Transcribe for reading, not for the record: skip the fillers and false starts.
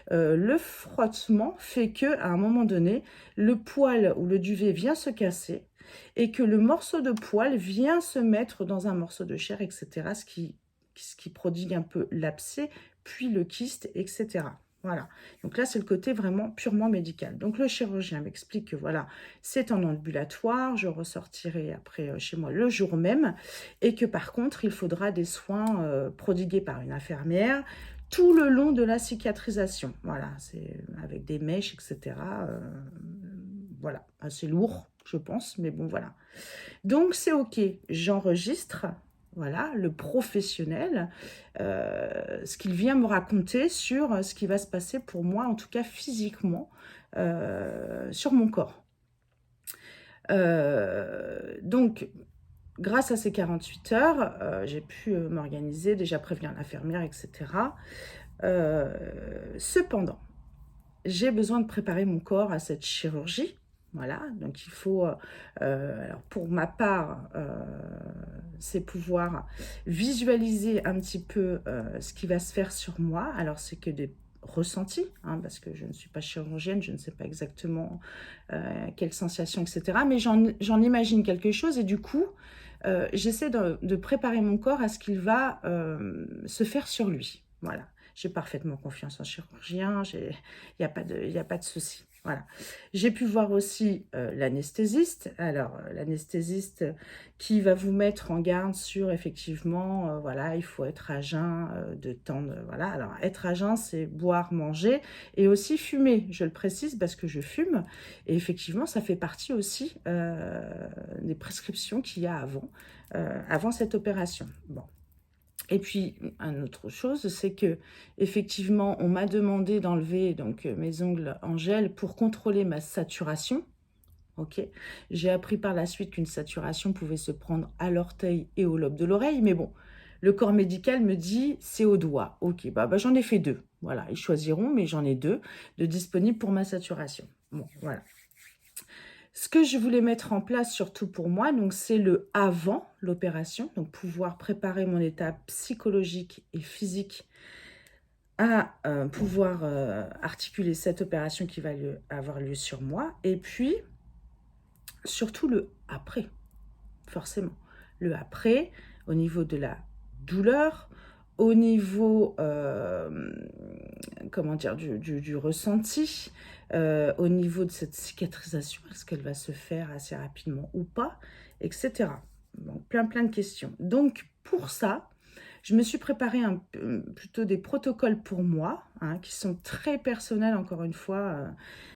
le frottement fait que à un moment donné, le poil ou le duvet vient se casser et que le morceau de poil vient se mettre dans un morceau de chair, et cetera, ce qui prodigue un peu l'abcès, puis le kyste, et cetera. Voilà. Donc là, c'est le côté vraiment purement médical. Donc le chirurgien m'explique que voilà, c'est en ambulatoire, je ressortirai après chez moi le jour même, et que par contre, il faudra des soins prodigués par une infirmière tout le long de la cicatrisation. Voilà, c'est avec des mèches, etc. Voilà, assez lourd, je pense, mais bon, voilà. Donc c'est OK, j'enregistre, voilà, le professionnel, ce qu'il vient me raconter sur ce qui va se passer pour moi, en tout cas physiquement, sur mon corps. Donc, grâce à ces 48 heures, j'ai pu m'organiser, déjà prévenir l'infirmière, etc. Cependant, j'ai besoin de préparer mon corps à cette chirurgie. Voilà, donc il faut, alors pour ma part, c'est pouvoir visualiser un petit peu ce qui va se faire sur moi. Alors c'est que des ressentis, hein, parce que je ne suis pas chirurgienne, je ne sais pas exactement quelles sensations, etc. Mais j'en imagine quelque chose et du coup, j'essaie de préparer mon corps à ce qu'il va se faire sur lui. Voilà. J'ai parfaitement confiance en chirurgien, il n'y a pas de, y a pas de souci. Voilà. J'ai pu voir aussi l'anesthésiste. Alors, l'anesthésiste qui va vous mettre en garde sur, effectivement, voilà, il faut être à jeun de temps. Voilà. Alors, être à jeun, c'est boire, manger et aussi fumer. Je le précise parce que je fume. Et effectivement, ça fait partie aussi des prescriptions qu'il y a avant cette opération. Bon. Et puis, une autre chose, c'est que effectivement, on m'a demandé d'enlever donc mes ongles en gel pour contrôler ma saturation. Ok. J'ai appris par la suite qu'une saturation pouvait se prendre à l'orteil et au lobe de l'oreille, mais bon, le corps médical me dit c'est au doigt. Ok, bah j'en ai fait deux. Voilà, ils choisiront, mais j'en ai deux de disponibles pour ma saturation. Bon, voilà. Ce que je voulais mettre en place, surtout pour moi, donc c'est le avant l'opération, donc pouvoir préparer mon état psychologique et physique à pouvoir articuler cette opération qui va avoir lieu sur moi. Et puis, surtout le après, forcément. Le après, au niveau de la douleur, au niveau, comment dire, du ressenti, au niveau de cette cicatrisation, est-ce qu'elle va se faire assez rapidement ou pas, etc. Donc, plein de questions. Donc, pour ça, je me suis préparé plutôt des protocoles pour moi, hein, qui sont très personnels, encore une fois.